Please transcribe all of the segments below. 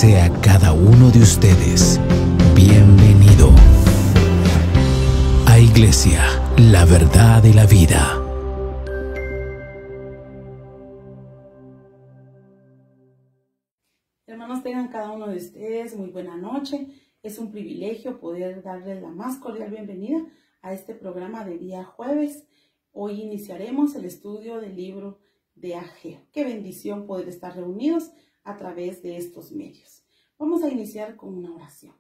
sea cada uno de ustedes bienvenido a Iglesia, la verdad de la vida. Hermanos, tengan cada uno de ustedes muy buena noche. Es un privilegio poder darles la más cordial bienvenida a este programa de día jueves. Hoy iniciaremos el estudio del libro de Ageo. Qué bendición poder estar reunidos a través de estos medios. Vamos a iniciar con una oración.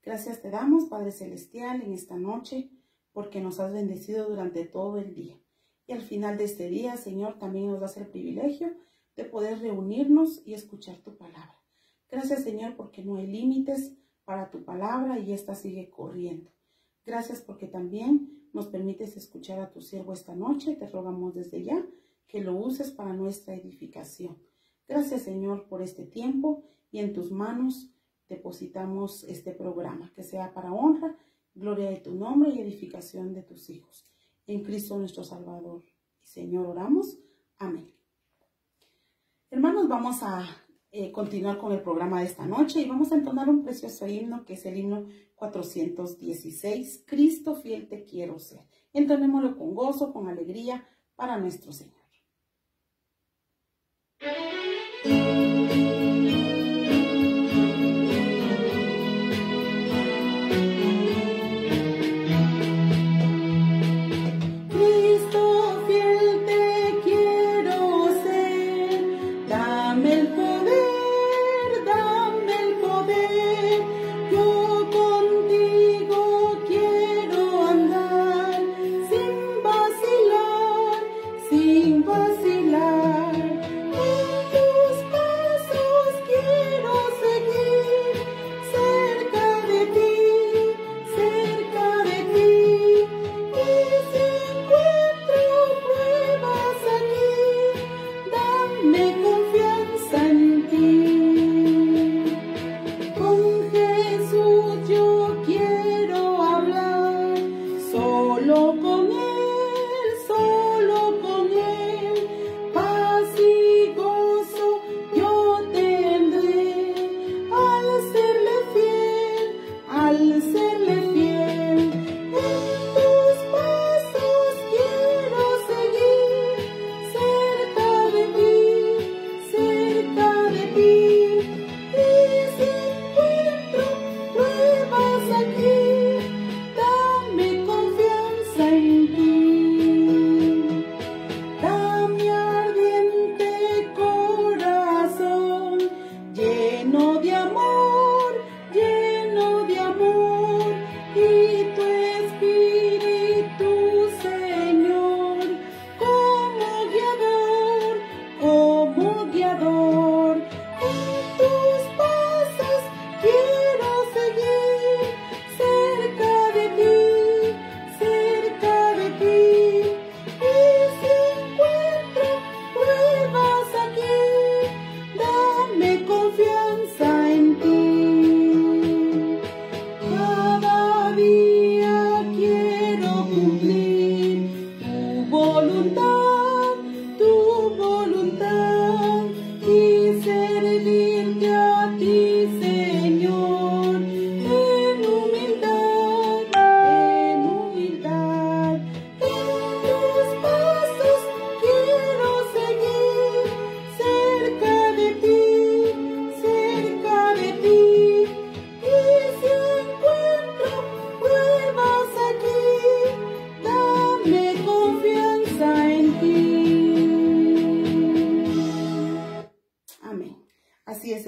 Gracias te damos, Padre Celestial, en esta noche, porque nos has bendecido durante todo el día. Y al final de este día, Señor, también nos das el privilegio de poder reunirnos y escuchar tu palabra. Gracias, Señor, porque no hay límites para tu palabra y esta sigue corriendo. Gracias porque también nos permites escuchar a tu siervo esta noche. Te rogamos desde ya que lo uses para nuestra edificación. Gracias, Señor, por este tiempo y en tus manos depositamos este programa, que sea para honra, gloria de tu nombre y edificación de tus hijos. En Cristo nuestro Salvador y Señor oramos. Amén. Hermanos, vamos a continuar con el programa de esta noche y vamos a entonar un precioso himno que es el himno 416, Cristo fiel te quiero ser. Entonémoslo con gozo, con alegría para nuestro Señor.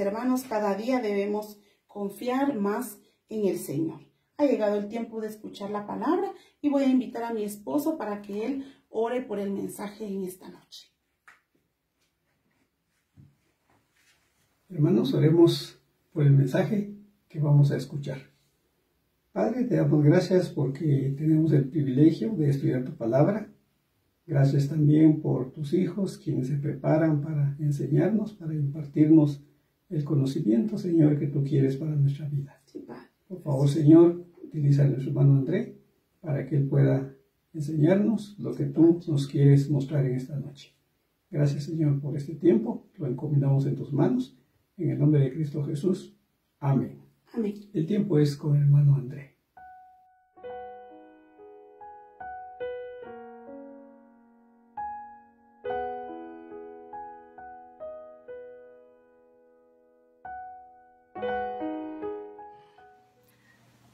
Hermanos, cada día debemos confiar más en el Señor. Ha llegado el tiempo de escuchar la palabra y voy a invitar a mi esposo para que él ore por el mensaje en esta noche. Hermanos, oremos por el mensaje que vamos a escuchar. Padre, te damos gracias porque tenemos el privilegio de estudiar tu palabra. Gracias también por tus hijos, quienes se preparan para enseñarnos, para impartirnos el conocimiento, Señor, que tú quieres para nuestra vida. Por favor, Señor, utiliza a nuestro hermano André para que él pueda enseñarnos lo que tú nos quieres mostrar en esta noche. Gracias, Señor, por este tiempo. Lo encomendamos en tus manos En el nombre de Cristo Jesús. Amén. Amén. El tiempo es con el hermano André.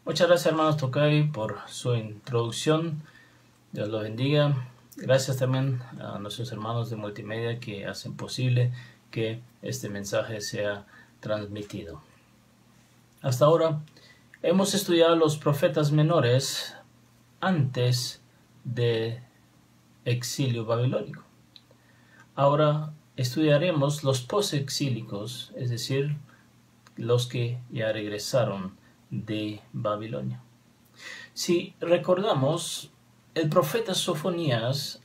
Muchas gracias, hermanos Tocay, por su introducción. Dios los bendiga. Gracias también a nuestros hermanos de multimedia que hacen posible que este mensaje sea transmitido. Hasta ahora hemos estudiado los profetas menores antes del exilio babilónico. Ahora estudiaremos los posexílicos, es decir, los que ya regresaron de Babilonia. Si recordamos, el profeta Sofonías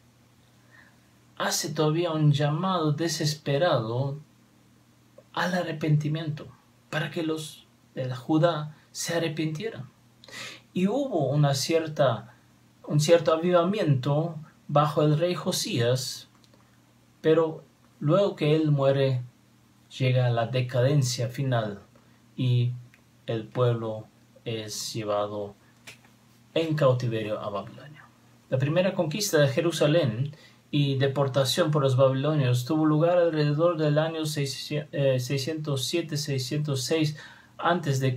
hace todavía un llamado desesperado al arrepentimiento para que los de Judá se arrepintieran. Y hubo un cierto avivamiento bajo el rey Josías, pero luego que él muere llega la decadencia final y el pueblo es llevado en cautiverio a Babilonia. La primera conquista de Jerusalén y deportación por los babilonios tuvo lugar alrededor del año 607-606 a.C.,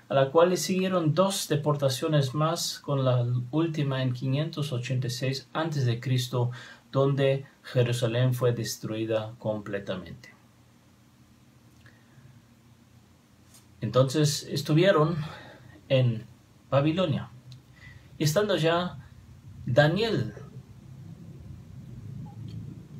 a la cual le siguieron 2 deportaciones más, con la última en 586 a.C., donde Jerusalén fue destruida completamente. Entonces estuvieron en Babilonia. Y estando ya, Daniel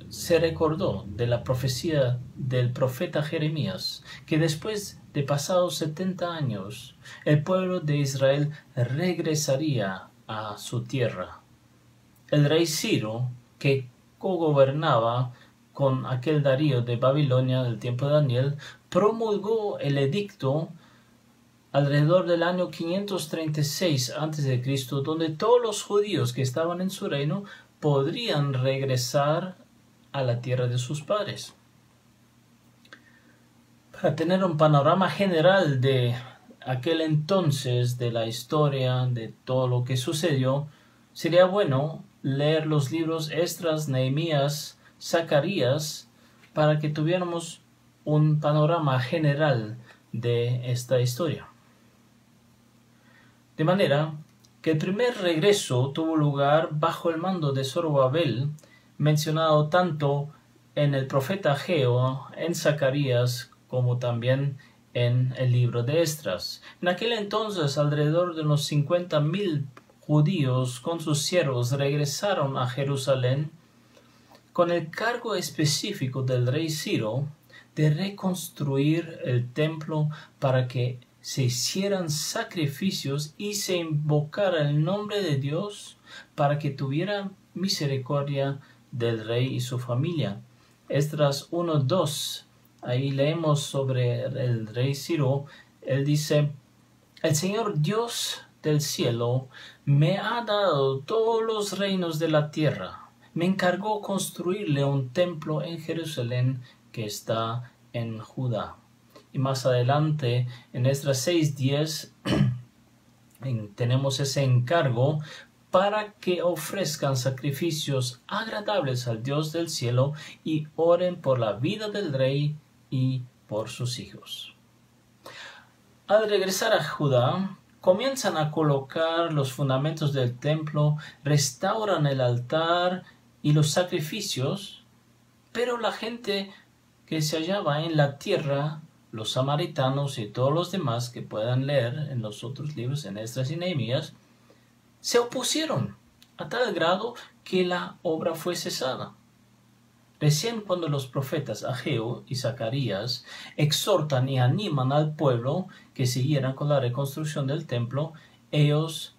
se recordó de la profecía del profeta Jeremías, que después de pasados 70 años, el pueblo de Israel regresaría a su tierra. El rey Ciro, que cogobernaba con aquel Darío de Babilonia del tiempo de Daniel, promulgó el edicto alrededor del año 536 a.C., donde todos los judíos que estaban en su reino podrían regresar a la tierra de sus padres. Para tener un panorama general de aquel entonces, de la historia, de todo lo que sucedió, sería bueno leer los libros Esdras, Nehemías, Zacarías, para que tuviéramos un panorama general de esta historia. De manera que el primer regreso tuvo lugar bajo el mando de Zorobabel, mencionado tanto en el profeta Ageo, en Zacarías, como también en el libro de Esdras. En aquel entonces, alrededor de unos 50,000 judíos con sus siervos regresaron a Jerusalén con el cargo específico del rey Ciro de reconstruir el templo para que se hicieran sacrificios y se invocara el nombre de Dios para que tuviera misericordia del rey y su familia. Esdras 1:2, ahí leemos sobre el rey Ciro. Él dice: el Señor Dios del cielo me ha dado todos los reinos de la tierra. Me encargó construirle un templo en Jerusalén que está en Judá. Y más adelante, en Esdras 6:10, tenemos ese encargo para que ofrezcan sacrificios agradables al Dios del cielo y oren por la vida del rey y por sus hijos. Al regresar a Judá, comienzan a colocar los fundamentos del templo, restauran el altar y los sacrificios, pero la gente que se hallaba en la tierra, los samaritanos y todos los demás que puedan leer en los otros libros, en Esdras y Nehemías, se opusieron a tal grado que la obra fue cesada. Recién cuando los profetas Ageo y Zacarías exhortan y animan al pueblo que siguieran con la reconstrucción del templo, ellos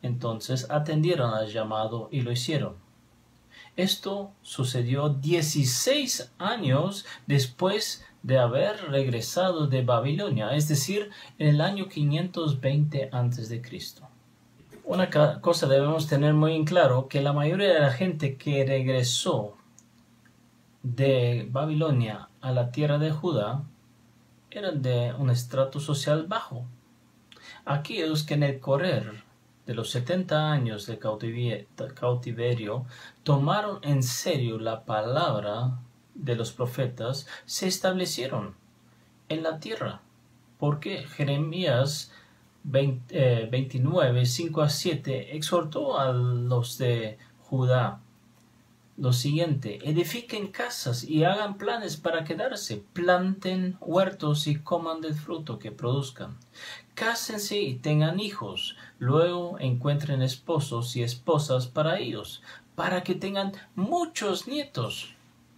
entonces atendieron al llamado y lo hicieron. Esto sucedió 16 años después de haber regresado de Babilonia, es decir, en el año 520 a.C. Una cosa debemos tener muy en claro, que la mayoría de la gente que regresó de Babilonia a la tierra de Judá eran de un estrato social bajo. Aquellos que en el correr de los 70 años de cautiverio tomaron en serio la palabra de los profetas se establecieron en la tierra, porque Jeremías 29, 5 a 7 exhortó a los de Judá lo siguiente: edifiquen casas y hagan planes para quedarse, planten huertos y coman del fruto que produzcan, cásense y tengan hijos, luego encuentren esposos y esposas para ellos, para que tengan muchos nietos,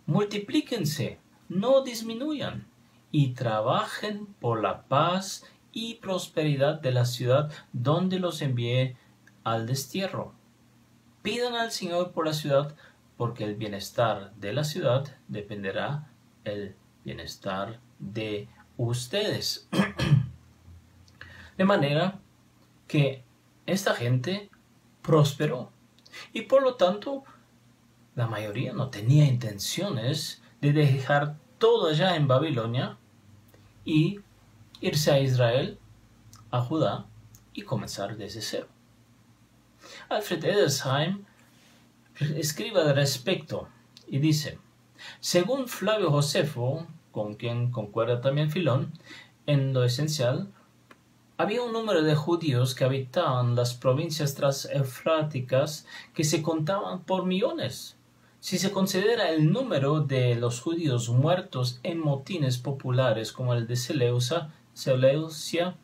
multiplíquense, no disminuyan, y trabajen por la paz y prosperidad de la ciudad donde los envié al destierro. Pidan al Señor por la ciudad, porque el bienestar de la ciudad dependerá del bienestar de ustedes. De manera que esta gente prosperó y por lo tanto la mayoría no tenía intenciones de dejar todo allá en Babilonia y irse a Israel, a Judá, y comenzar desde cero. Alfred Edersheim escribe al respecto y dice: según Flavio Josefo, con quien concuerda también Filón, en lo esencial, había un número de judíos que habitaban las provincias transeufráticas que se contaban por millones. Si se considera el número de los judíos muertos en motines populares como el de Seleucia,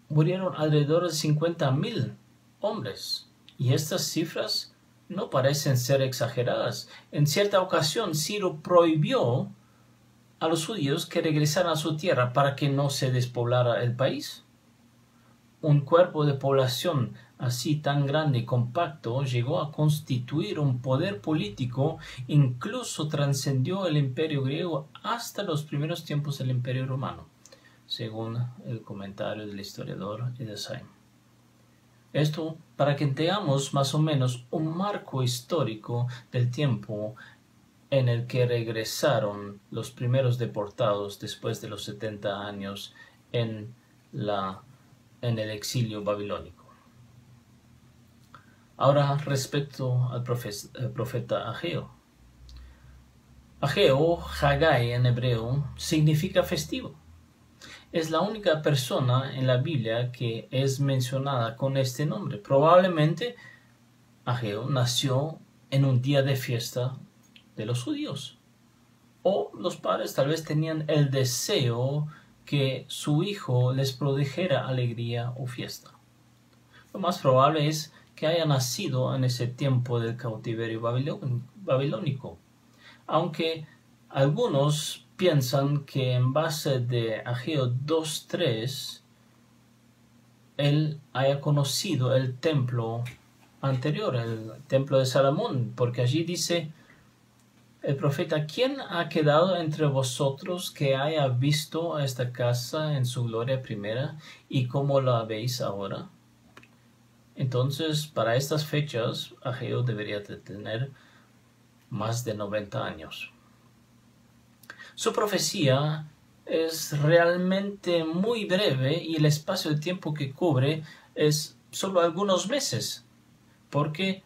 murieron alrededor de 50.000 hombres. Y estas cifras no parecen ser exageradas. En cierta ocasión, Ciro prohibió a los judíos que regresaran a su tierra para que no se despoblara el país. Un cuerpo de población así tan grande y compacto llegó a constituir un poder político, incluso trascendió el imperio griego hasta los primeros tiempos del imperio romano, según el comentario del historiador Edersheim. Esto para que tengamos más o menos un marco histórico del tiempo en el que regresaron los primeros deportados después de los 70 años en el exilio babilónico. Ahora respecto al profeta Ageo. Ageo, Haggai en hebreo, significa festivo. Es la única persona en la Biblia que es mencionada con este nombre. Probablemente Ageo nació en un día de fiesta de los judíos. O los padres tal vez tenían el deseo que su hijo les produjera alegría o fiesta. Lo más probable es que haya nacido en ese tiempo del cautiverio babilónico, aunque algunos piensan que en base de Ageo 2.3 él haya conocido el templo anterior, el templo de Salomón, porque allí dice el profeta: ¿quién ha quedado entre vosotros que haya visto a esta casa en su gloria primera y cómo la veis ahora? Entonces, para estas fechas, Ageo debería de tener más de 90 años. Su profecía es realmente muy breve y el espacio de tiempo que cubre es solo algunos meses, porque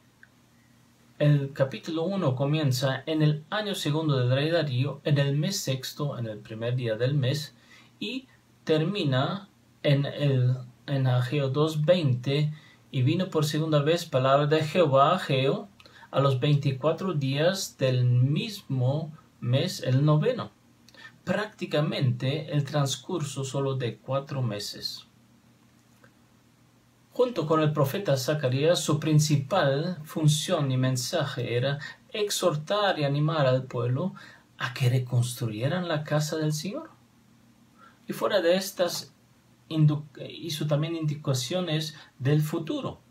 el capítulo 1 comienza en el año segundo del rey Darío, en el mes sexto, en el primer día del mes, y termina en Ageo 2.20, y vino por segunda vez palabra de Jehová a Ageo a los 24 días del mismo mes, el noveno. Prácticamente el transcurso solo de 4 meses. Junto con el profeta Zacarías, su principal función y mensaje era exhortar y animar al pueblo a que reconstruyeran la casa del Señor. Y fuera de estas, hizo también indicaciones del futuro,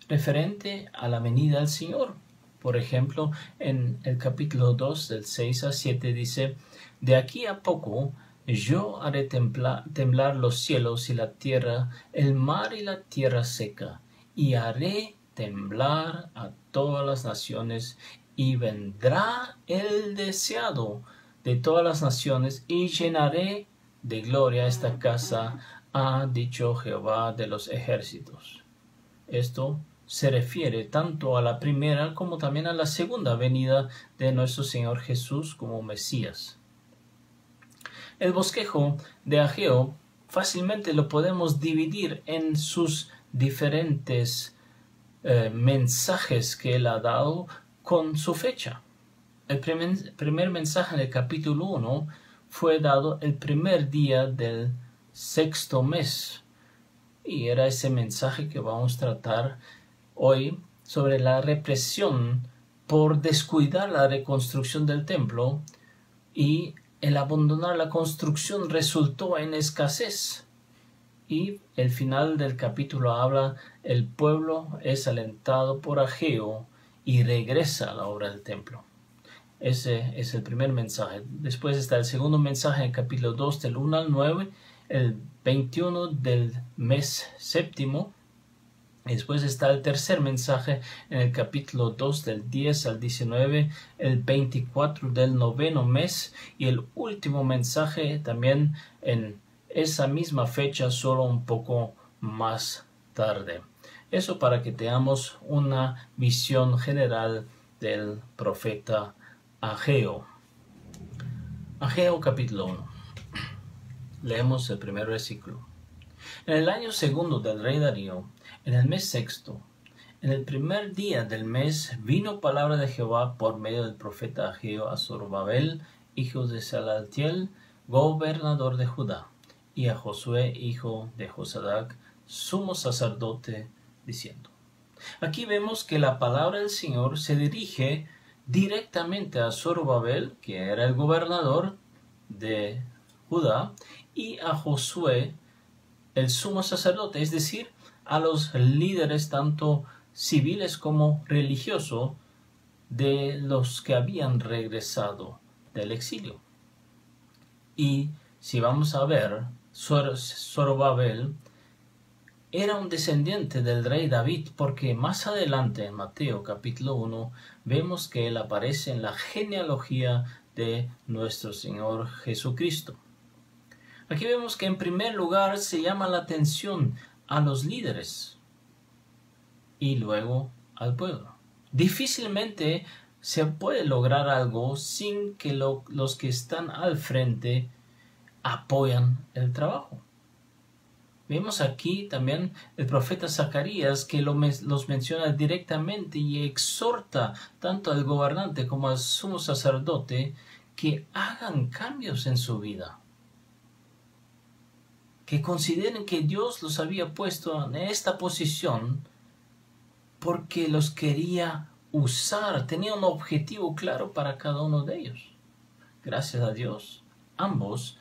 referente a la venida del Señor. Por ejemplo, en el capítulo 2, del 6 a 7, dice: de aquí a poco yo haré temblar los cielos y la tierra, el mar y la tierra seca, y haré temblar a todas las naciones, y vendrá el deseado de todas las naciones, y llenaré de gloria a esta casa, ha dicho Jehová de los ejércitos. Esto se refiere tanto a la primera como también a la segunda venida de nuestro Señor Jesús como Mesías. El bosquejo de Ageo fácilmente lo podemos dividir en sus diferentes mensajes que él ha dado con su fecha. El primer mensaje en el capítulo 1 fue dado el primer día del sexto mes, y era ese mensaje que vamos a tratar hoy sobre la represión por descuidar la reconstrucción del templo, y el abandonar la construcción resultó en escasez. Y el final del capítulo habla: el pueblo es alentado por Ageo y regresa a la obra del templo. Ese es el primer mensaje. Después está el segundo mensaje en el capítulo 2 del 1 al 9, el 21 del mes séptimo. Después está el tercer mensaje en el capítulo 2 del 10 al 19, el 24 del noveno mes, y el último mensaje también en esa misma fecha, solo un poco más tarde. Eso para que tengamos una visión general del profeta Ageo. Ageo capítulo 1. Leemos el primer versículo. En el año segundo del rey Darío, en el mes sexto, en el primer día del mes, vino palabra de Jehová por medio del profeta Ageo a Zorobabel, hijo de Salatiel, gobernador de Judá, y a Josué, hijo de Josadac, sumo sacerdote, diciendo. Aquí vemos que la palabra del Señor se dirige directamente a Zorobabel, que era el gobernador de Judá, y a Josué, el sumo sacerdote, es decir, a los líderes tanto civiles como religiosos de los que habían regresado del exilio. Y si vamos a ver, Zorobabel era un descendiente del rey David, porque más adelante en Mateo capítulo 1 vemos que él aparece en la genealogía de nuestro Señor Jesucristo. Aquí vemos que en primer lugar se llama la atención a los líderes y luego al pueblo. Difícilmente se puede lograr algo sin que los que están al frente apoyan el trabajo. Vemos aquí también el profeta Zacarías que los menciona directamente y exhorta tanto al gobernante como al sumo sacerdote que hagan cambios en su vida, que consideren que Dios los había puesto en esta posición porque los quería usar, tenía un objetivo claro para cada uno de ellos. Gracias a Dios, ambos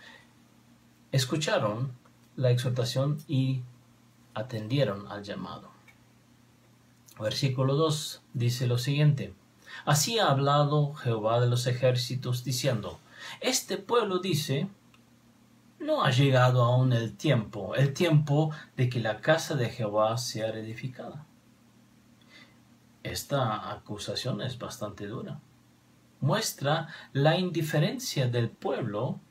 escucharon la exhortación y atendieron al llamado. Versículo 2 dice lo siguiente: Así ha hablado Jehová de los ejércitos, diciendo: Este pueblo dice, no ha llegado aún el tiempo de que la casa de Jehová sea reedificada. Esta acusación es bastante dura. Muestra la indiferencia del pueblo,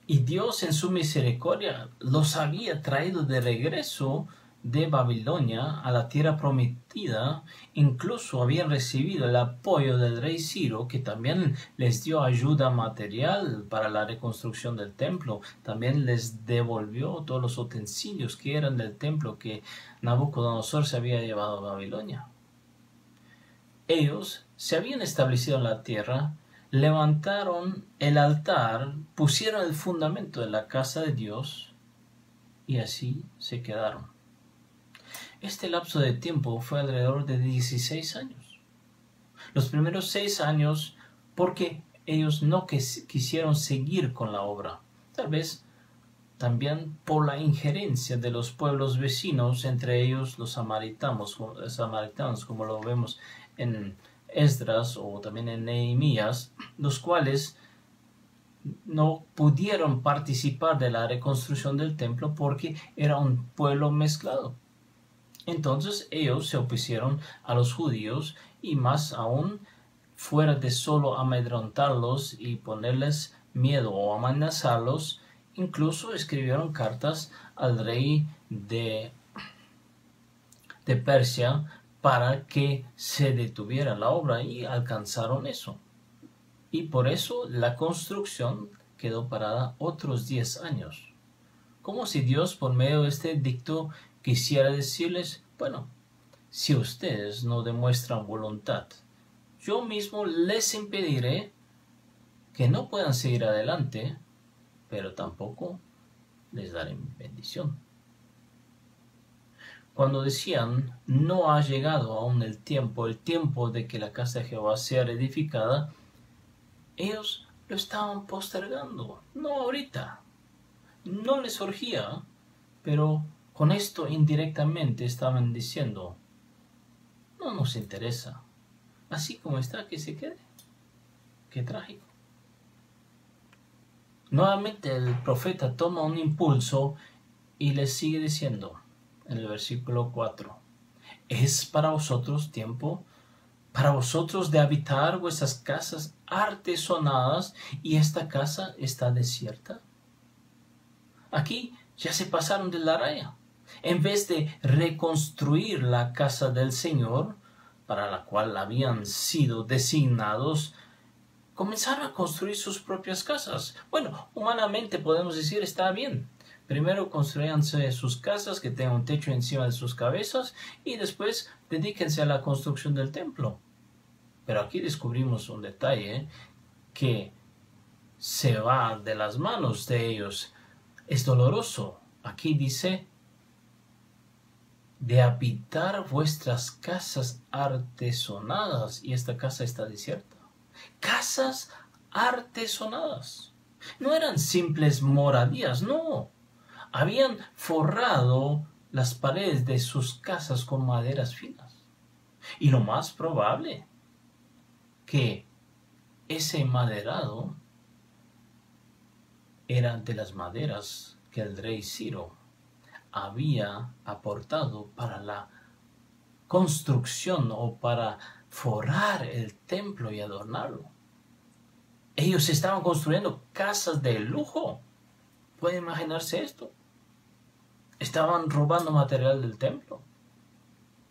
y Dios en su misericordia los había traído de regreso de Babilonia a la tierra prometida. Incluso habían recibido el apoyo del rey Ciro, que también les dio ayuda material para la reconstrucción del templo. También les devolvió todos los utensilios que eran del templo que Nabucodonosor se había llevado a Babilonia. Ellos se habían establecido en la tierra, levantaron el altar, pusieron el fundamento de la casa de Dios y así se quedaron. Este lapso de tiempo fue alrededor de 16 años. Los primeros 6 años porque ellos no quisieron seguir con la obra. Tal vez también por la injerencia de los pueblos vecinos, entre ellos los samaritanos, como lo vemos en Esdras o también en Nehemías, los cuales no pudieron participar de la reconstrucción del templo porque era un pueblo mezclado. Entonces ellos se opusieron a los judíos, y más aún, fuera de solo amedrentarlos y ponerles miedo o amenazarlos, incluso escribieron cartas al rey de Persia para que se detuviera la obra, y alcanzaron eso. Y por eso la construcción quedó parada otros 10 años. Como si Dios, por medio de este edicto, quisiera decirles: bueno, si ustedes no demuestran voluntad, yo mismo les impediré que no puedan seguir adelante, pero tampoco les daré bendición. Cuando decían: no ha llegado aún el tiempo de que la casa de Jehová sea edificada, ellos lo estaban postergando. No ahorita. No les urgía, pero con esto indirectamente estaban diciendo: no nos interesa. Así como está, que se quede. Qué trágico. Nuevamente el profeta toma un impulso y les sigue diciendo en el versículo 4: ¿es para vosotros tiempo, para vosotros de habitar vuestras casas artesonadas, y esta casa está desierta? Aquí ya se pasaron de la raya. En vez de reconstruir la casa del Señor, para la cual habían sido designados, comenzaron a construir sus propias casas. Bueno, humanamente podemos decir, está bien. Primero construyanse sus casas que tengan un techo encima de sus cabezas, y después dedíquense a la construcción del templo. Pero aquí descubrimos un detalle que se va de las manos de ellos. Es doloroso. Aquí dice: de habitar vuestras casas artesonadas, y esta casa está desierta. Casas artesonadas. No eran simples moradías, no. Habían forrado las paredes de sus casas con maderas finas. Y lo más probable, que ese maderado era de las maderas que el rey Ciro había aportado para la construcción o para forrar el templo y adornarlo. Ellos estaban construyendo casas de lujo. ¿Pueden imaginarse esto? Estaban robando material del templo.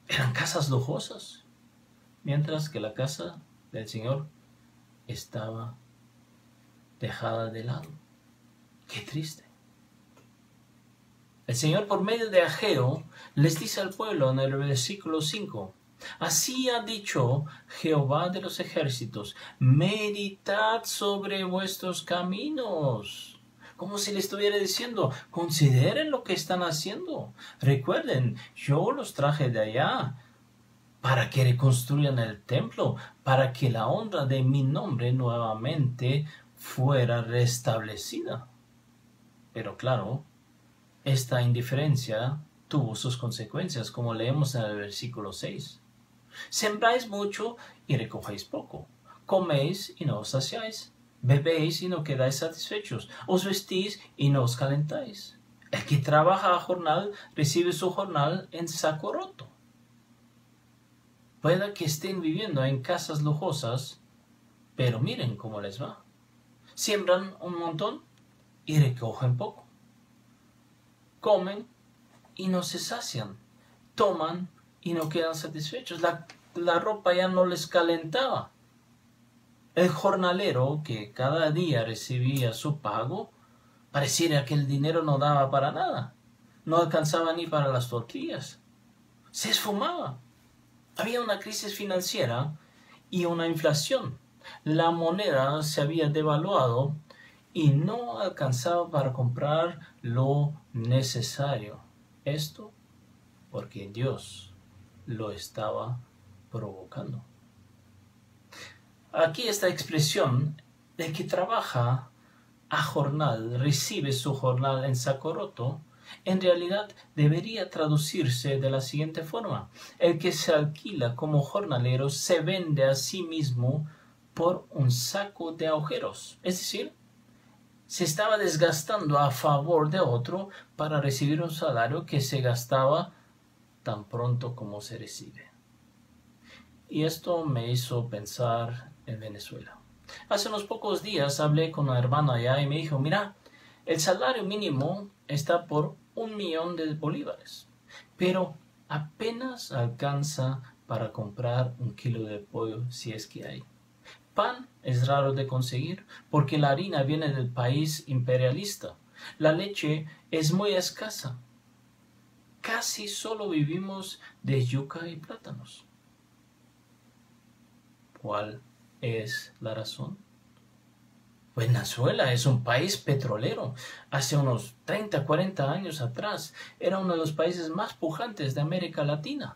Eran casas lujosas, mientras que la casa del Señor estaba dejada de lado. ¡Qué triste! El Señor, por medio de Ageo, les dice al pueblo en el versículo 5: así ha dicho Jehová de los ejércitos, meditad sobre vuestros caminos. Como si le estuviera diciendo: consideren lo que están haciendo. Recuerden, yo los traje de allá para que reconstruyan el templo, para que la honra de mi nombre nuevamente fuera restablecida. Pero claro, esta indiferencia tuvo sus consecuencias, como leemos en el versículo 6. Sembráis mucho y recogéis poco. Coméis y no os saciáis. Bebéis y no quedáis satisfechos. Os vestís y no os calentáis. El que trabaja a jornal recibe su jornal en saco roto. Pueda que estén viviendo en casas lujosas, pero miren cómo les va. Siembran un montón y recogen poco. Comen y no se sacian. Toman y no quedan satisfechos. La ropa ya no les calentaba. El jornalero, que cada día recibía su pago, pareciera que el dinero no daba para nada. No alcanzaba ni para las tortillas. Se esfumaba. Había una crisis financiera y una inflación. La moneda se había devaluado y no alcanzaba para comprar lo necesario. Esto porque Dios lo estaba provocando. Aquí esta expresión de que trabaja a jornal, recibe su jornal en saco roto, en realidad debería traducirse de la siguiente forma: el que se alquila como jornalero se vende a sí mismo por un saco de agujeros. Es decir, se estaba desgastando a favor de otro para recibir un salario que se gastaba tan pronto como se recibe. Y esto me hizo pensar en Venezuela. Hace unos pocos días hablé con una hermana allá y me dijo: mira, El salario mínimo está por 1.000.000 de bolívares, pero apenas alcanza para comprar 1 kilo de pollo si es que hay. Pan es raro de conseguir porque la harina viene del país imperialista. La leche es muy escasa. Casi solo vivimos de yuca y plátanos. ¿Cuál es la razón? Venezuela es un país petrolero. Hace unos 30, 40 años atrás era uno de los países más pujantes de América Latina.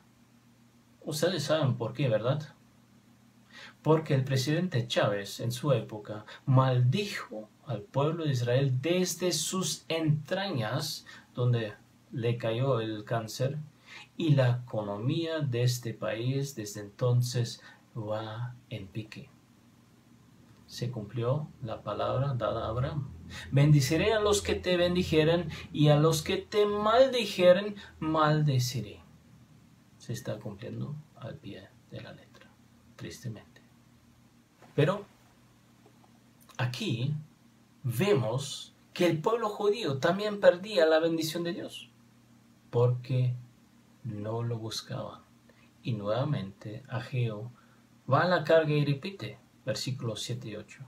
Ustedes saben por qué, ¿verdad? Porque el presidente Chávez en su época maldijo al pueblo de Israel desde sus entrañas, donde le cayó el cáncer, y la economía de este país desde entonces va en pique. Se cumplió la palabra dada a Abraham. Bendiciré a los que te bendijeren y a los que te maldijeren, maldeciré. Se está cumpliendo al pie de la letra, tristemente. Pero aquí vemos que el pueblo judío también perdía la bendición de Dios, porque no lo buscaban. Y nuevamente Ageo va a la carga y repite, versículos 7 y 8.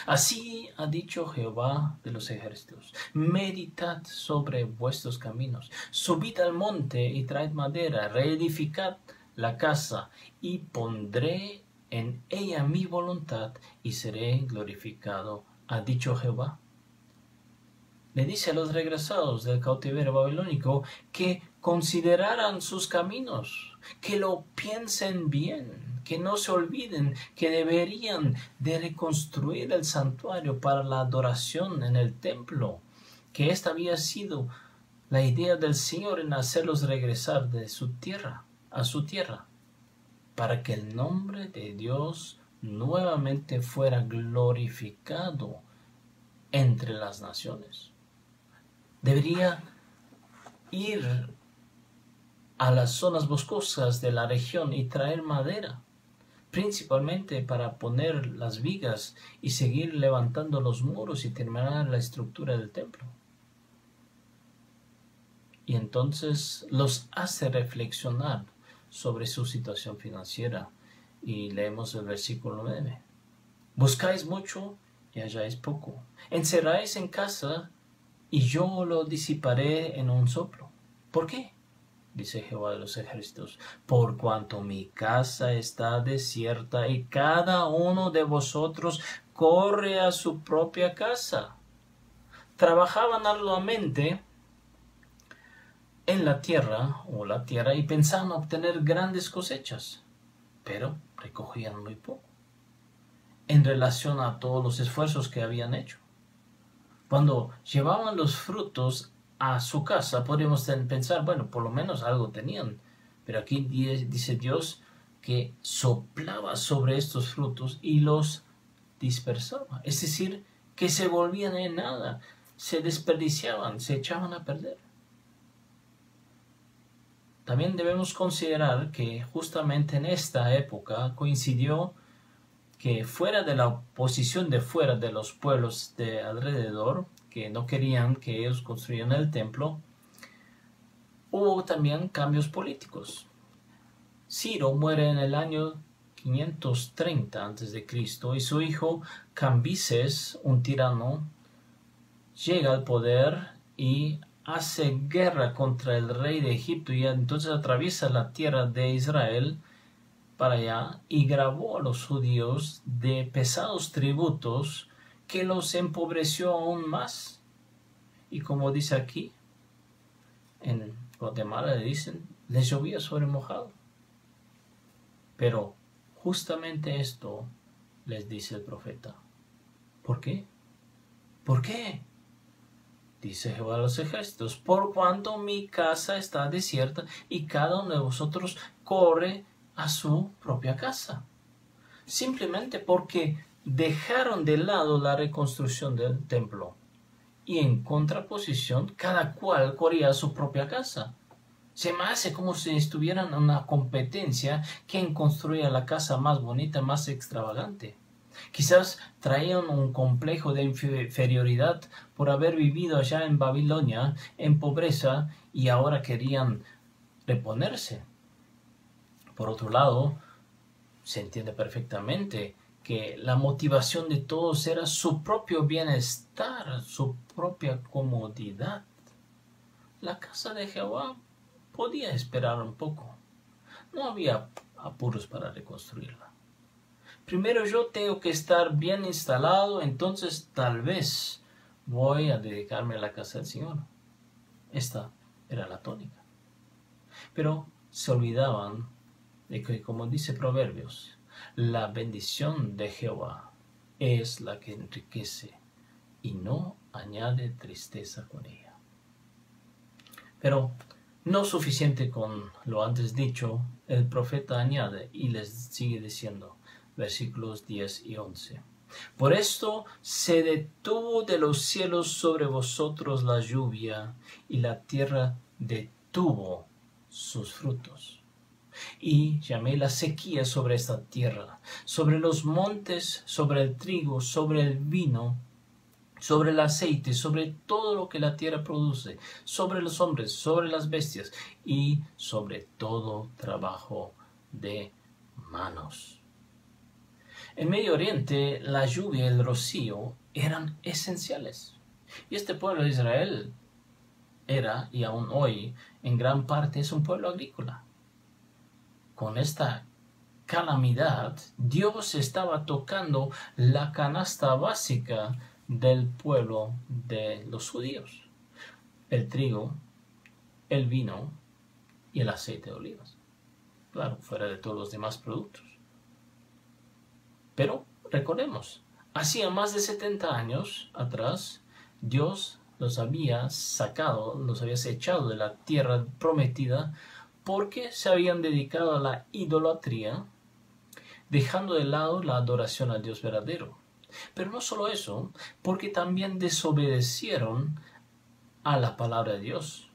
Así ha dicho Jehová de los ejércitos: meditad sobre vuestros caminos, subid al monte y traed madera, reedificad la casa, y pondré en ella mi voluntad, y seré glorificado, ha dicho Jehová. Le dice a los regresados del cautiverio babilónico que consideraran sus caminos, que lo piensen bien, que no se olviden que deberían de reconstruir el santuario para la adoración en el templo, que esta había sido la idea del Señor en hacerlos regresar de su tierra a su tierra, para que el nombre de Dios nuevamente fuera glorificado entre las naciones. Debería ir a las zonas boscosas de la región y traer madera, principalmente para poner las vigas y seguir levantando los muros y terminar la estructura del templo. Y entonces los hace reflexionar sobre su situación financiera. Y leemos el versículo 9. Buscáis mucho y halláis poco. Encerráis en casa y yo lo disiparé en un soplo. ¿Por qué? Dice Jehová de los ejércitos: por cuanto mi casa está desierta y cada uno de vosotros corre a su propia casa. Trabajaban arduamente en la tierra y pensaban obtener grandes cosechas, pero recogían muy poco en relación a todos los esfuerzos que habían hecho. Cuando llevaban los frutos a su casa, podríamos pensar, bueno, por lo menos algo tenían. Pero aquí dice Dios que soplaba sobre estos frutos y los dispersaba. Es decir, que se volvían en nada, se desperdiciaban, se echaban a perder. También debemos considerar que justamente en esta época coincidió que fuera de la oposición de fuera de los pueblos de alrededor, que no querían que ellos construyeran el templo, hubo también cambios políticos. Ciro muere en el año 530 a.C. y su hijo Cambises, un tirano, llega al poder y hace guerra contra el rey de Egipto y entonces atraviesa la tierra de Israel para allá y grabó a los judíos de pesados tributos que los empobreció aún más. Y como dice aquí, en Guatemala le dicen, les llovía sobre mojado. Pero justamente esto les dice el profeta. ¿Por qué? ¿Por qué? Dice Jehová de los ejércitos: por cuanto mi casa está desierta y cada uno de vosotros corre a su propia casa. Simplemente porque dejaron de lado la reconstrucción del templo y en contraposición cada cual corría a su propia casa. Se me hace como si estuvieran en una competencia quién construía la casa más bonita, más extravagante. Quizás traían un complejo de inferioridad por haber vivido allá en Babilonia en pobreza y ahora querían reponerse. Por otro lado, se entiende perfectamente que la motivación de todos era su propio bienestar, su propia comodidad. La casa de Jehová podía esperar un poco. No había apuros para reconstruirla. Primero yo tengo que estar bien instalado, entonces tal vez voy a dedicarme a la casa del Señor. Esta era la tónica. Pero se olvidaban de que, como dice Proverbios, la bendición de Jehová es la que enriquece y no añade tristeza con ella. Pero no suficiente con lo antes dicho, el profeta añade y les sigue diciendo, versículos 10 y 11. Por esto se detuvo de los cielos sobre vosotros la lluvia, y la tierra detuvo sus frutos. Y llamé la sequía sobre esta tierra, sobre los montes, sobre el trigo, sobre el vino, sobre el aceite, sobre todo lo que la tierra produce, sobre los hombres, sobre las bestias y sobre todo trabajo de manos. En Medio Oriente, la lluvia y el rocío eran esenciales. Y este pueblo de Israel era, y aún hoy, en gran parte es un pueblo agrícola. Con esta calamidad, Dios estaba tocando la canasta básica del pueblo de los judíos: el trigo, el vino y el aceite de olivas. Claro, fuera de todos los demás productos. Pero recordemos, hacía más de 70 años atrás, Dios los había sacado, los había echado de la tierra prometida porque se habían dedicado a la idolatría, dejando de lado la adoración al Dios verdadero. Pero no solo eso, porque también desobedecieron a la palabra de Dios,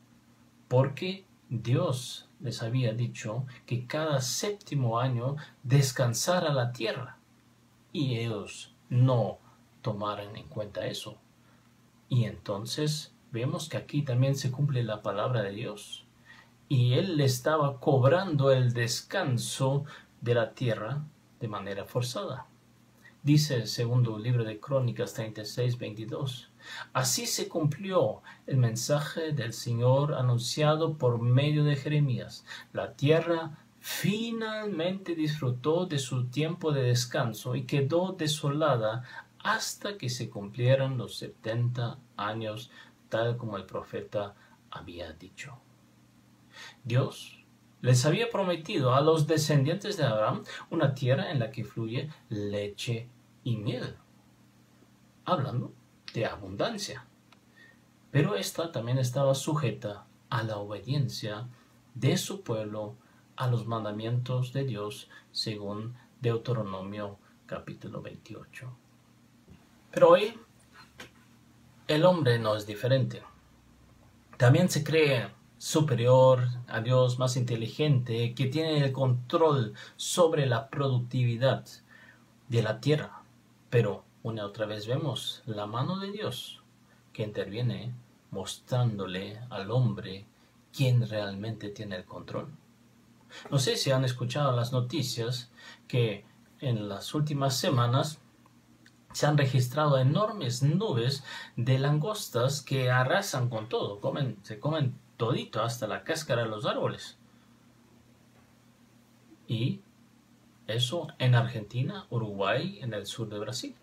porque Dios les había dicho que cada 7º año descansara la tierra, y ellos no tomaron en cuenta eso. Y entonces vemos que aquí también se cumple la palabra de Dios, y Él le estaba cobrando el descanso de la tierra de manera forzada. Dice el segundo libro de Crónicas 36:22. Así se cumplió el mensaje del Señor anunciado por medio de Jeremías. La tierra finalmente disfrutó de su tiempo de descanso y quedó desolada hasta que se cumplieran los 70 años, tal como el profeta había dicho. Dios les había prometido a los descendientes de Abraham una tierra en la que fluye leche y miel, hablando de abundancia. Pero esta también estaba sujeta a la obediencia de su pueblo a los mandamientos de Dios, según Deuteronomio capítulo 28. Pero hoy el hombre no es diferente. También se cree superior a Dios, más inteligente, que tiene el control sobre la productividad de la tierra. Pero una y otra vez vemos la mano de Dios que interviene, mostrándole al hombre quién realmente tiene el control. No sé si han escuchado las noticias que en las últimas semanas se han registrado enormes nubes de langostas que arrasan con todo, se comen todito, hasta la cáscara de los árboles. Y eso en Argentina, Uruguay, en el sur de Brasil.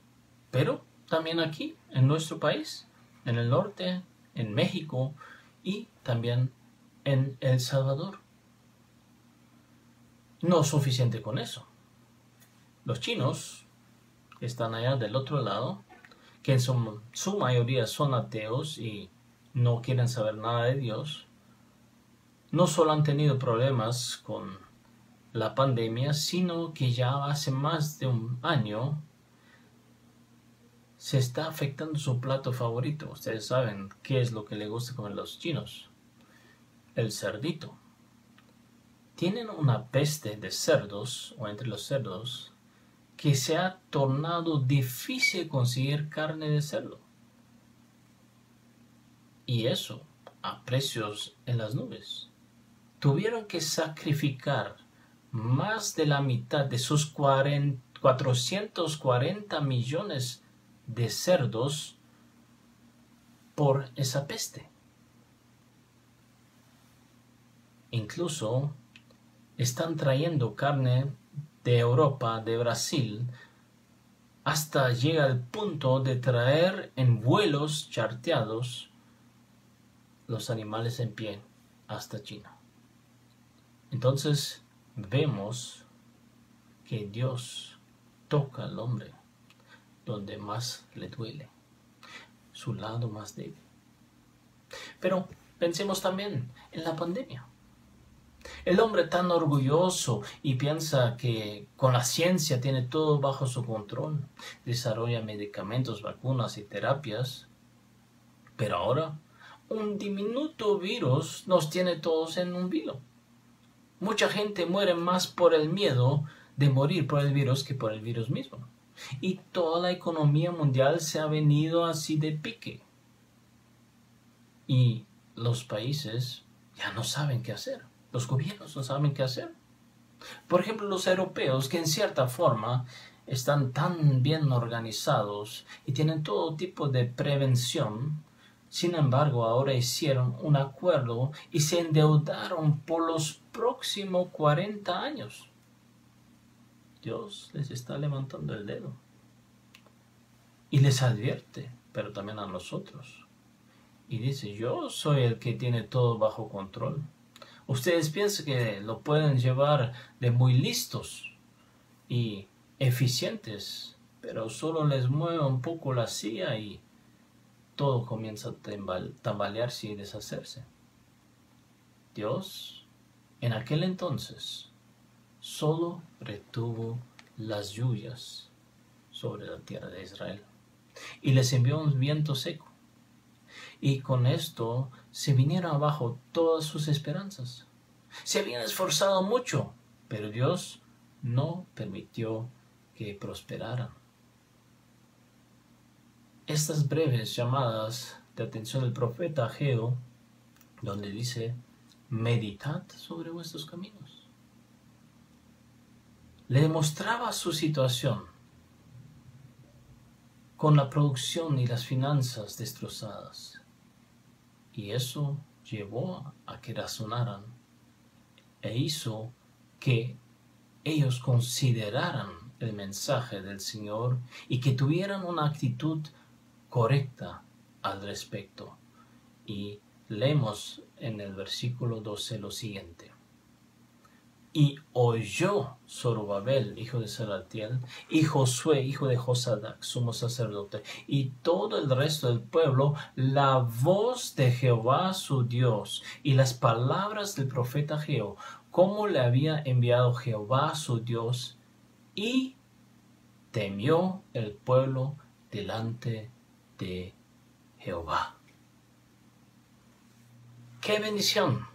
Pero también aquí, en nuestro país, en el norte, en México y también en El Salvador. No es suficiente con eso. Los chinos, que están allá del otro lado, que en su mayoría son ateos y no quieren saber nada de Dios, no solo han tenido problemas con la pandemia, sino que ya hace más de un año se está afectando su plato favorito. Ustedes saben qué es lo que le gusta comer a los chinos: el cerdito. Tienen una peste de cerdos, o entre los cerdos, que se ha tornado difícil conseguir carne de cerdo. Y eso a precios en las nubes. Tuvieron que sacrificar más de la mitad de sus 440 millones de cerdos por esa peste. Incluso están trayendo carne de Europa, de Brasil, hasta llega al punto de traer en vuelos charteados los animales en pie hasta China. Entonces vemos que Dios toca al hombre donde más le duele, su lado más débil. Pero pensemos también en la pandemia. El hombre tan orgulloso y piensa que con la ciencia tiene todo bajo su control, desarrolla medicamentos, vacunas y terapias, pero ahora un diminuto virus nos tiene todos en un vilo. Mucha gente muere más por el miedo de morir por el virus que por el virus mismo. Y toda la economía mundial se ha venido así de pique. Y los países ya no saben qué hacer. Los gobiernos no saben qué hacer. Por ejemplo, los europeos, que en cierta forma están tan bien organizados y tienen todo tipo de prevención, sin embargo, ahora hicieron un acuerdo y se endeudaron por los próximos 40 años. Dios les está levantando el dedo y les advierte, pero también a nosotros. Y dice, yo soy el que tiene todo bajo control. Ustedes piensan que lo pueden llevar de muy listos y eficientes, pero solo les mueve un poco la silla y todo comienza a tambalearse y deshacerse. Dios, en aquel entonces, solo retuvo las lluvias sobre la tierra de Israel y les envió un viento seco. Y con esto se vinieron abajo todas sus esperanzas. Se habían esforzado mucho, pero Dios no permitió que prosperaran. Estas breves llamadas de atención del profeta Ageo, donde dice, meditad sobre vuestros caminos, le demostraba su situación con la producción y las finanzas destrozadas. Y eso llevó a que razonaran e hizo que ellos consideraran el mensaje del Señor y que tuvieran una actitud correcta al respecto. Y leemos en el versículo 12 lo siguiente. Y oyó Zorobabel, hijo de Salatiel, y Josué, hijo de Josadac, sumo sacerdote, y todo el resto del pueblo, la voz de Jehová su Dios, y las palabras del profeta Ageo, como le había enviado Jehová su Dios, y temió el pueblo delante de Jehová. ¡Qué bendición!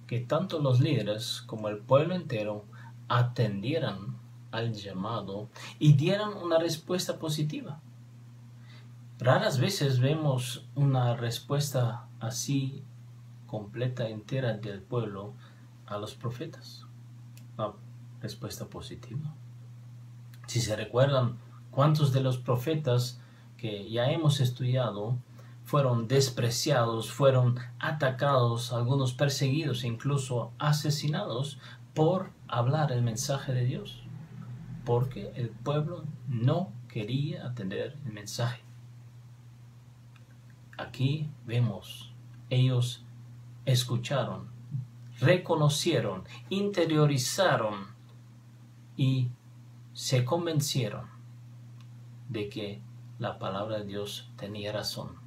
Que tanto los líderes como el pueblo entero atendieran al llamado y dieran una respuesta positiva. Raras veces vemos una respuesta así completa, entera del pueblo a los profetas. Una respuesta positiva. Si se recuerdan, ¿cuántos de los profetas que ya hemos estudiado fueron despreciados, fueron atacados, algunos perseguidos e incluso asesinados por hablar el mensaje de Dios? Porque el pueblo no quería atender el mensaje. Aquí vemos, ellos escucharon, reconocieron, interiorizaron y se convencieron de que la palabra de Dios tenía razón.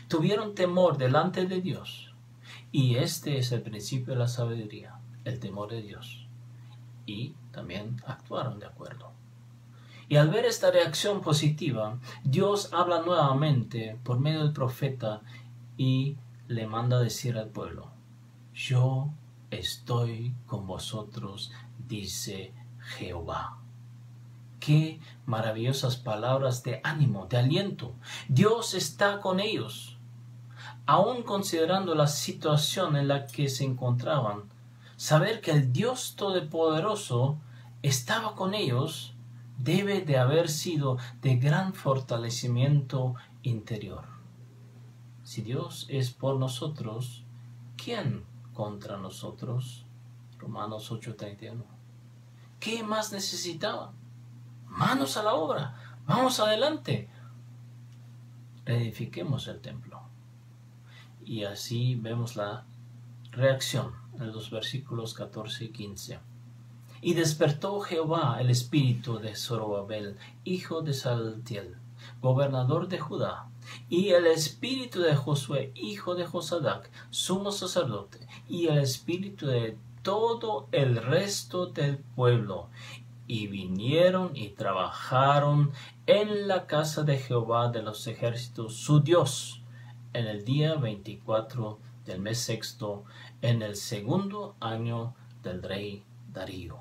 Tuvieron temor delante de Dios. Y este es el principio de la sabiduría, el temor de Dios. Y también actuaron de acuerdo. Y al ver esta reacción positiva, Dios habla nuevamente por medio del profeta y le manda decir al pueblo, yo estoy con vosotros, dice Jehová. Qué maravillosas palabras de ánimo, de aliento. Dios está con ellos. Aún considerando la situación en la que se encontraban, saber que el Dios Todopoderoso estaba con ellos debe de haber sido de gran fortalecimiento interior. Si Dios es por nosotros, ¿quién contra nosotros? Romanos 8:31. ¿Qué más necesitaban? Manos a la obra, vamos adelante. Reedifiquemos el templo. Y así vemos la reacción en los versículos 14 y 15. Y despertó Jehová el espíritu de Zorobabel, hijo de Saltiel, gobernador de Judá, y el espíritu de Josué, hijo de Josadac, sumo sacerdote, y el espíritu de todo el resto del pueblo. Y vinieron y trabajaron en la casa de Jehová de los ejércitos, su Dios, en el día 24 del mes sexto, en el segundo año del rey Darío.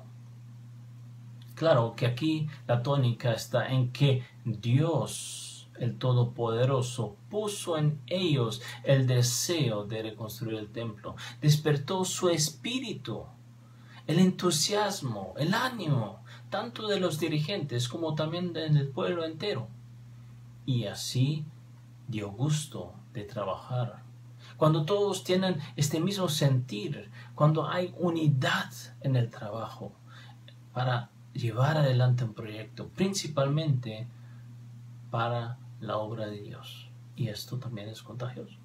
Claro que aquí la tónica está en que Dios, el Todopoderoso, puso en ellos el deseo de reconstruir el templo. Despertó su espíritu, el entusiasmo, el ánimo, tanto de los dirigentes como también del pueblo entero. Y así dio gusto de trabajar. Cuando todos tienen este mismo sentir, cuando hay unidad en el trabajo para llevar adelante un proyecto, principalmente para la obra de Dios. Y esto también es contagioso.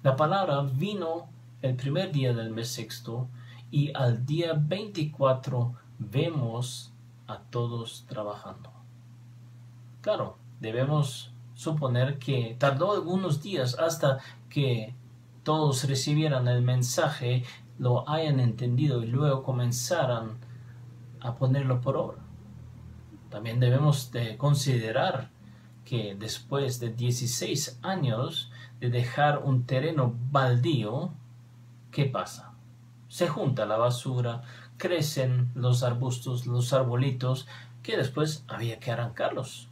La palabra vino el primer día del mes sexto y al día 24 vemos a todos trabajando. Claro, debemos suponer que tardó algunos días hasta que todos recibieran el mensaje, lo hayan entendido y luego comenzaran a ponerlo por obra. También debemos de considerar que después de 16 años de dejar un terreno baldío, ¿qué pasa? Se junta la basura, crecen los arbustos, los arbolitos, que después había que arrancarlos.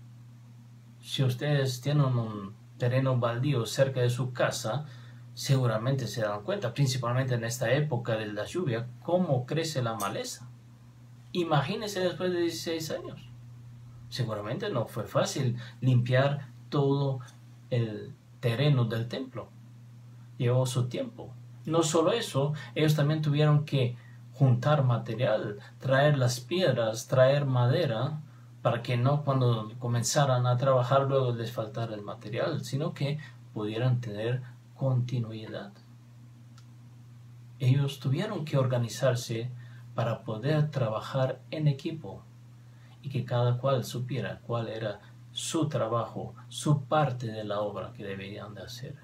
Si ustedes tienen un terreno baldío cerca de su casa, seguramente se dan cuenta, principalmente en esta época de la lluvia, cómo crece la maleza. Imagínense después de 16 años. Seguramente no fue fácil limpiar todo el terreno del templo. Llevó su tiempo. No solo eso, ellos también tuvieron que juntar material, traer las piedras, traer madera, para que no cuando comenzaran a trabajar luego les faltara el material, sino que pudieran tener continuidad. Ellos tuvieron que organizarse para poder trabajar en equipo y que cada cual supiera cuál era su trabajo, su parte de la obra que deberían de hacer.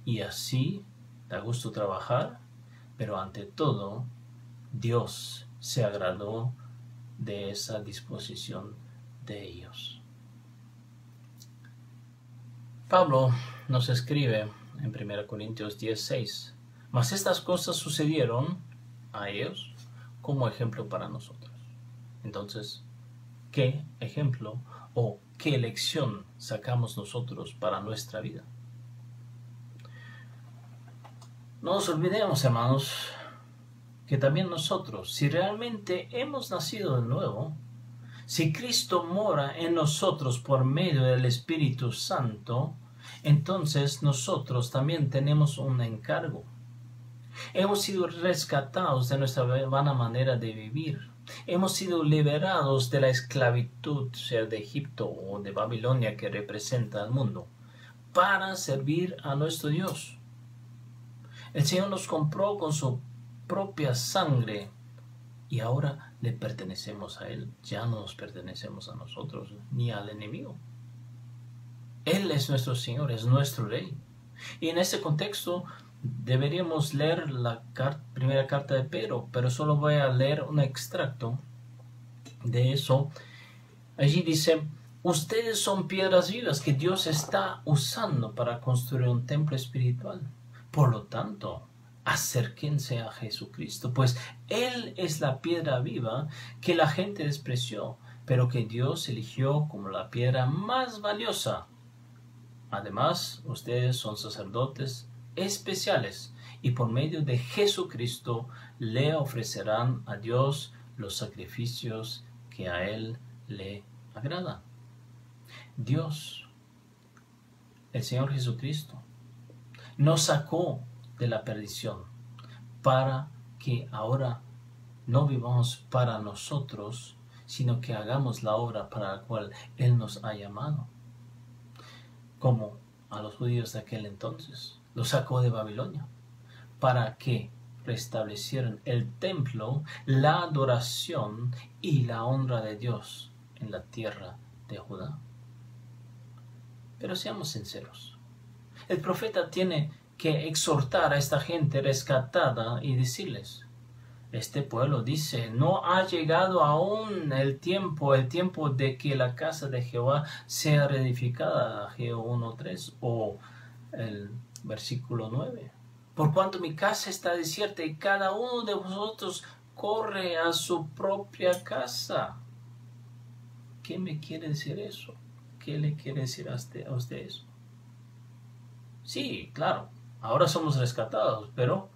Y así da gusto trabajar, pero ante todo Dios se agradó de esa disposición de ellos. Pablo nos escribe en 1 Corintios 10:6, mas estas cosas sucedieron a ellos como ejemplo para nosotros. Entonces, ¿qué ejemplo o qué lección sacamos nosotros para nuestra vida? No nos olvidemos, hermanos, que también nosotros, si realmente hemos nacido de nuevo, si Cristo mora en nosotros por medio del Espíritu Santo, entonces nosotros también tenemos un encargo. Hemos sido rescatados de nuestra vana manera de vivir. Hemos sido liberados de la esclavitud, sea de Egipto o de Babilonia que representa al mundo, para servir a nuestro Dios. El Señor nos compró con su propia sangre y ahora le pertenecemos a Él. Ya no nos pertenecemos a nosotros ni al enemigo. Él es nuestro Señor, es nuestro Rey. Y en ese contexto deberíamos leer la primera carta de Pedro, pero solo voy a leer un extracto de eso. Allí dice: ustedes son piedras vivas que Dios está usando para construir un templo espiritual. Por lo tanto, acérquense a Jesucristo, pues Él es la piedra viva que la gente despreció, pero que Dios eligió como la piedra más valiosa. Además, ustedes son sacerdotes especiales y por medio de Jesucristo le ofrecerán a Dios los sacrificios que a Él le agradan. Dios, el Señor Jesucristo, nos sacó de la perdición para que ahora no vivamos para nosotros, sino que hagamos la obra para la cual Él nos ha llamado. Como a los judíos de aquel entonces, los sacó de Babilonia para que restablecieran el templo, la adoración y la honra de Dios en la tierra de Judá. Pero seamos sinceros, el profeta tiene que exhortar a esta gente rescatada y decirles: este pueblo dice, no ha llegado aún el tiempo de que la casa de Jehová sea reedificada, Ageo 1:3 o el versículo 9. Por cuanto mi casa está desierta y cada uno de vosotros corre a su propia casa. ¿Qué me quiere decir eso? ¿Qué le quiere decir a usted eso? Sí, claro, ahora somos rescatados, pero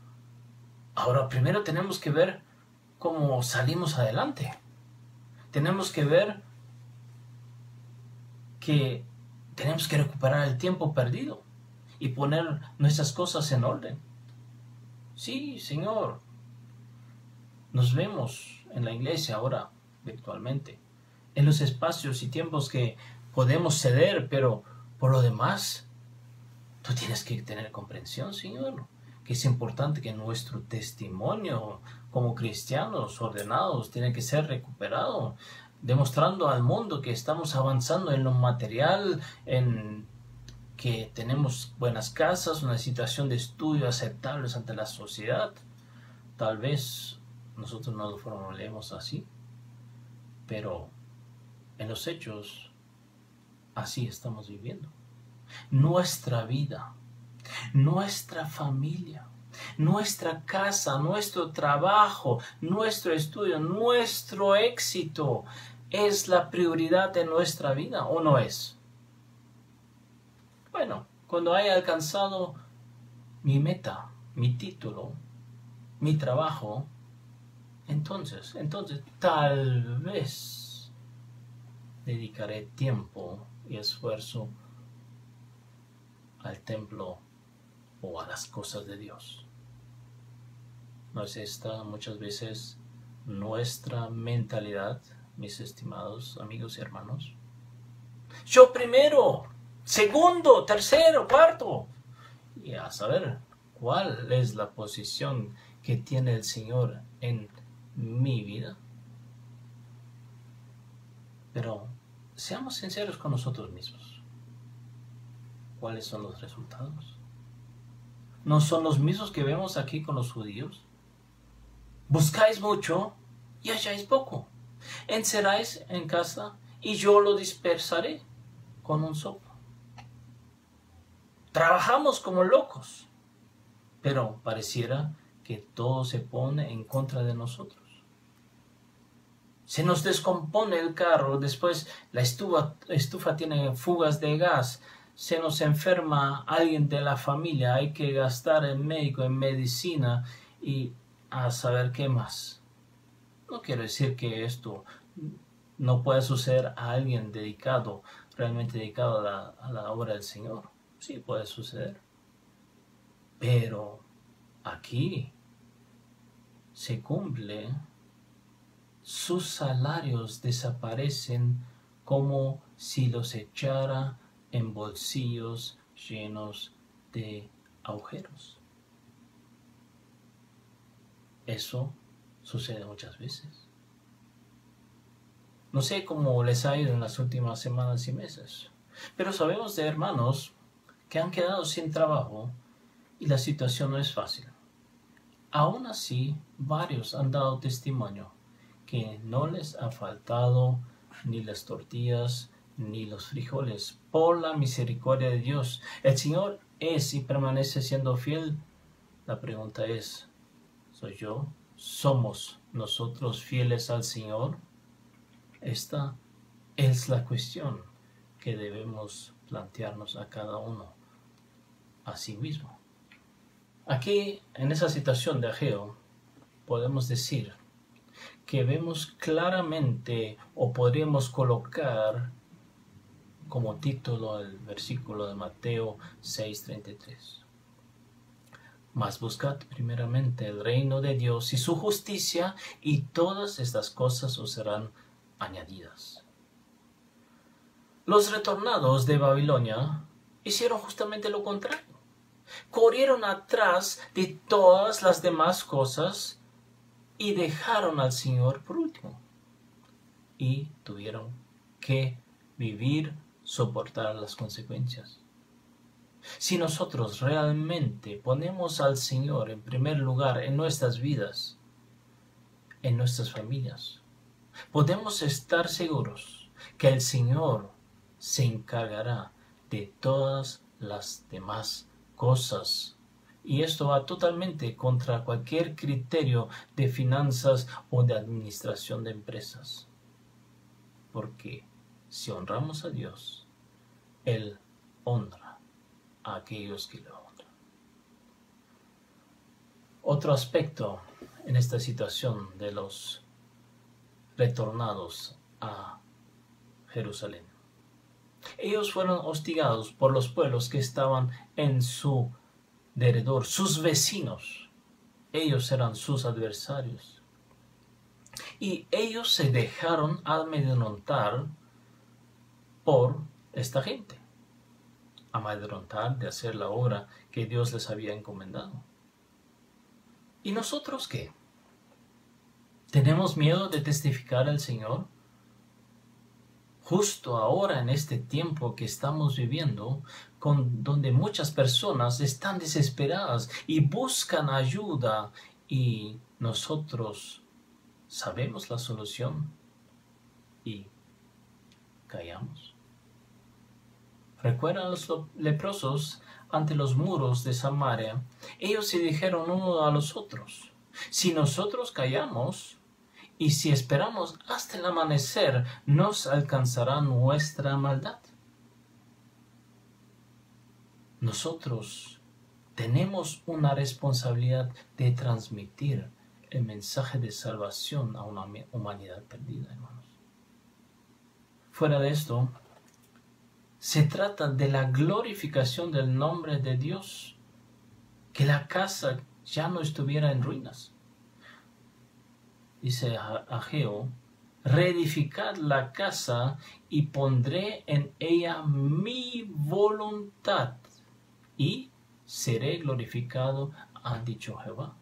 ahora primero tenemos que ver cómo salimos adelante. Tenemos que ver que tenemos que recuperar el tiempo perdido y poner nuestras cosas en orden. Sí, Señor. Nos vemos en la iglesia ahora virtualmente, en los espacios y tiempos que podemos ceder, pero por lo demás, tú tienes que tener comprensión, Señor, que es importante que nuestro testimonio como cristianos ordenados tiene que ser recuperado, demostrando al mundo que estamos avanzando en lo material, en que tenemos buenas casas, una situación de estudio aceptable ante la sociedad. Tal vez nosotros no lo formulemos así, pero en los hechos así estamos viviendo. Nuestra vida, nuestra familia, nuestra casa, nuestro trabajo, nuestro estudio, nuestro éxito es la prioridad de nuestra vida, ¿o no es? Bueno, cuando haya alcanzado mi meta, mi título, mi trabajo, entonces tal vez dedicaré tiempo y esfuerzo al templo o a las cosas de Dios. ¿No es esta muchas veces nuestra mentalidad, mis estimados amigos y hermanos? Yo primero, segundo, tercero, cuarto. Y a saber cuál es la posición que tiene el Señor en mi vida. Pero seamos sinceros con nosotros mismos. ¿Cuáles son los resultados? ¿No son los mismos que vemos aquí con los judíos? Buscáis mucho y halláis poco. Encerráis en casa y yo lo dispersaré con un soplo. Trabajamos como locos, pero pareciera que todo se pone en contra de nosotros. Se nos descompone el carro, después la estufa tiene fugas de gas, se nos enferma alguien de la familia, hay que gastar en médico, en medicina y a saber qué más. No quiero decir que esto no pueda suceder a alguien dedicado, realmente dedicado a la obra del Señor. Sí puede suceder. Pero aquí se cumple, sus salarios desaparecen como si los echara en bolsillos llenos de agujeros. Eso sucede muchas veces. No sé cómo les ha ido en las últimas semanas y meses, pero sabemos de hermanos que han quedado sin trabajo y la situación no es fácil. Aún así, varios han dado testimonio que no les ha faltado ni las tortillas ni los frijoles por la misericordia de Dios. El Señor es y permanece siendo fiel. La pregunta es, ¿somos nosotros fieles al Señor? Esta Es la cuestión que debemos plantearnos a cada uno a sí mismo. Aquí, en esa situación de Ageo, podemos decir que vemos claramente, o podríamos colocar como título el versículo de Mateo 6:33. Mas buscad primeramente el reino de Dios y su justicia, y todas estas cosas os serán añadidas. Los retornados de Babilonia hicieron justamente lo contrario. Corrieron atrás de todas las demás cosas y dejaron al Señor por último. Y tuvieron que vivir, soportar las consecuencias. Si nosotros realmente ponemos al Señor en primer lugar en nuestras vidas, en nuestras familias, podemos estar seguros que el Señor se encargará de todas las demás cosas. Y esto va totalmente contra cualquier criterio de finanzas o de administración de empresas. Porque si honramos a Dios, Él honra a aquellos que le honran. Otro aspecto en esta situación de los retornados a Jerusalén. Ellos fueron hostigados por los pueblos que estaban en su derredor, sus vecinos. Ellos eran sus adversarios. Y ellos se dejaron amedrentar por esta gente. Amedrentar de hacer la obra que Dios les había encomendado. ¿Y nosotros qué? ¿Tenemos miedo de testificar al Señor? Justo ahora, en este tiempo que estamos viviendo, donde muchas personas están desesperadas y buscan ayuda, y nosotros sabemos la solución y callamos. ¿Recuerdan los leprosos ante los muros de Samaria? Ellos se dijeron uno a los otros: si nosotros callamos y si esperamos hasta el amanecer, nos alcanzará nuestra maldad. Nosotros tenemos una responsabilidad de transmitir el mensaje de salvación a una humanidad perdida, hermanos. Fuera de esto, se trata de la glorificación del nombre de Dios, que la casa ya no estuviera en ruinas. Dice Ageo: reedificad la casa y pondré en ella mi voluntad y seré glorificado, ha dicho Jehová.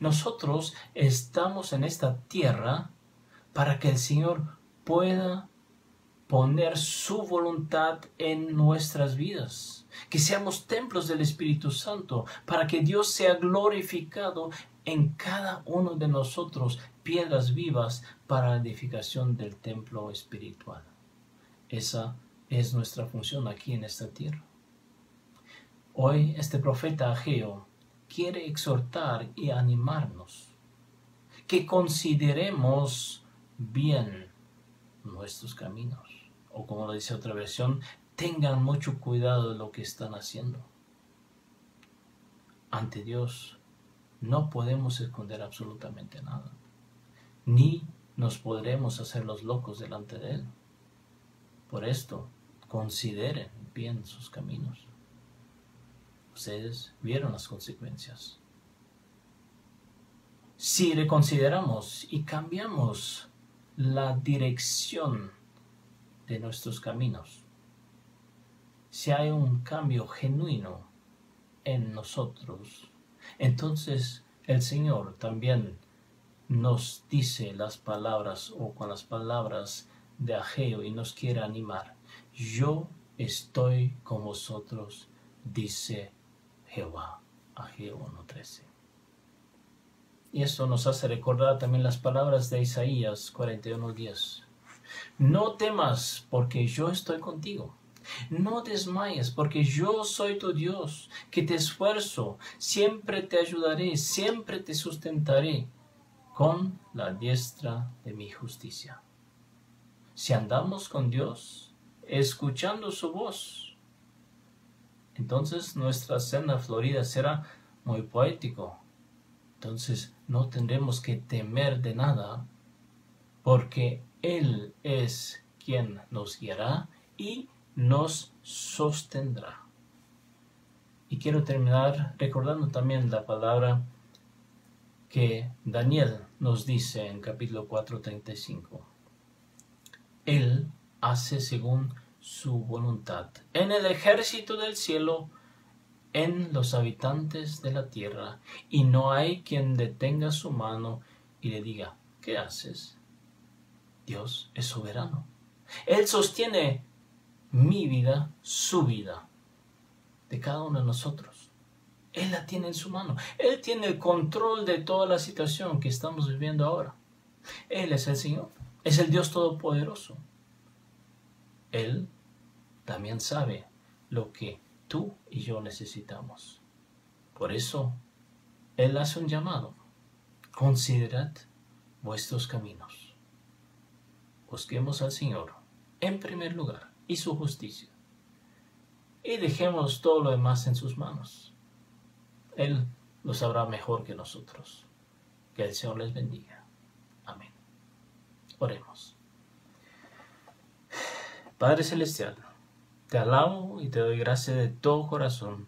Nosotros estamos en esta tierra para que el Señor pueda poner su voluntad en nuestras vidas, que seamos templos del Espíritu Santo, para que Dios sea glorificado en cada uno de nosotros, piedras vivas para la edificación del templo espiritual. Esa es nuestra función aquí en esta tierra. Hoy este profeta Ageo quiere exhortar y animarnos que consideremos bien nuestros caminos, o como lo dice otra versión, tengan mucho cuidado de lo que están haciendo. Ante Dios no podemos esconder absolutamente nada, ni nos podremos hacer los locos delante de Él. Por esto, consideren bien sus caminos. Ustedes vieron las consecuencias. Si reconsideramos y cambiamos la dirección de nuestros caminos, si hay un cambio genuino en nosotros, entonces el Señor también nos dice las palabras, o con las palabras de Ageo, y nos quiere animar: yo estoy con vosotros, dice Jehová. Ageo 1:13. Y esto nos hace recordar también las palabras de Isaías 41:10. No temas, porque yo estoy contigo. No desmayes, porque yo soy tu Dios, que te esfuerzo, siempre te ayudaré, siempre te sustentaré con la diestra de mi justicia. si andamos con Dios, escuchando su voz, entonces nuestra senda florida será muy poético. Entonces no tendremos que temer de nada, porque Él es quien nos guiará y nos sostendrá. Y quiero terminar recordando también la palabra que Daniel nos dice en capítulo 4:35. Él hace según su voluntad en el ejército del cielo, en los habitantes de la tierra, y no hay quien detenga su mano y le diga, ¿qué haces? Dios es soberano. Él sostiene mi vida, su vida, de cada uno de nosotros. Él la tiene en su mano. Él tiene el control de toda la situación que estamos viviendo ahora. Él es el Señor. Es el Dios Todopoderoso. Él también sabe lo que tú y yo necesitamos. Por eso, Él hace un llamado. Considerad vuestros caminos. Busquemos al Señor en primer lugar y su justicia. Y dejemos todo lo demás en sus manos. Él lo sabrá mejor que nosotros. Que el Señor les bendiga. Amén. Oremos. Padre Celestial, te alabo y te doy gracias de todo corazón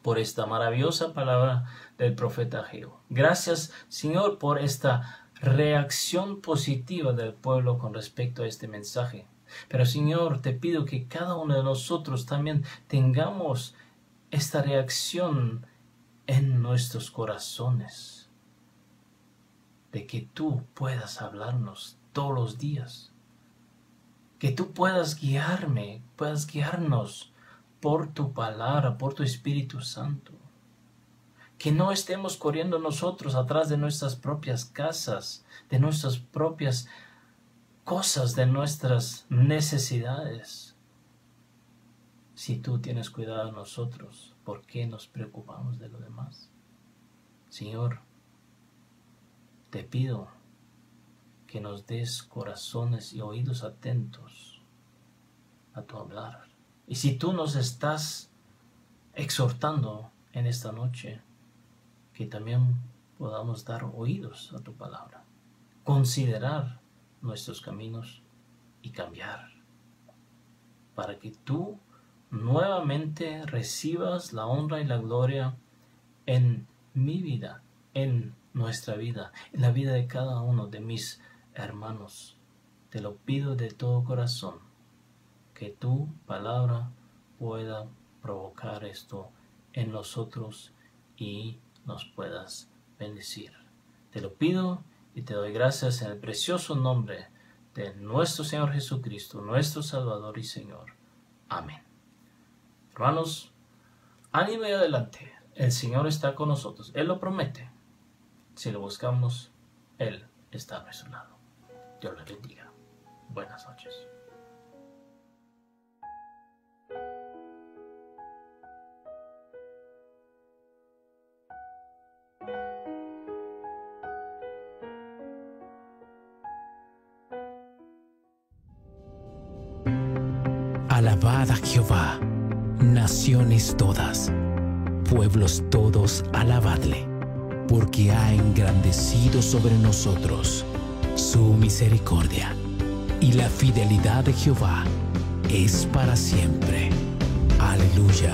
por esta maravillosa palabra del profeta Ageo. Gracias, Señor, por esta reacción positiva del pueblo con respecto a este mensaje. Pero, Señor, te pido que cada uno de nosotros también tengamos esta reacción en nuestros corazones, de que tú puedas hablarnos todos los días, que tú puedas guiarme, puedas guiarnos por tu palabra, por tu Espíritu Santo, que no estemos corriendo nosotros atrás de nuestras propias casas, de nuestras propias cosas, de nuestras necesidades. Si tú tienes cuidado de nosotros, ¿por qué nos preocupamos de lo demás? Señor, te pido que nos des corazones y oídos atentos a tu hablar. Y si tú nos estás exhortando en esta noche, que también podamos dar oídos a tu palabra, considerar nuestros caminos y cambiar, para que tú nuevamente recibas la honra y la gloria en mi vida, en nuestra vida, en la vida de cada uno de mis hermanos. Te lo pido de todo corazón, que tu palabra pueda provocar esto en nosotros y nos puedas bendecir. Te lo pido y te doy gracias en el precioso nombre de nuestro Señor Jesucristo, nuestro Salvador y Señor. Amén. Hermanos, ánimo y adelante. El Señor está con nosotros. Él lo promete. Si lo buscamos, Él está a nuestro lado. Dios les bendiga. Buenas noches. Alabad a Jehová, naciones todas, pueblos todos, alabadle, porque ha engrandecido sobre nosotros su misericordia, y la fidelidad de Jehová es para siempre. Aleluya.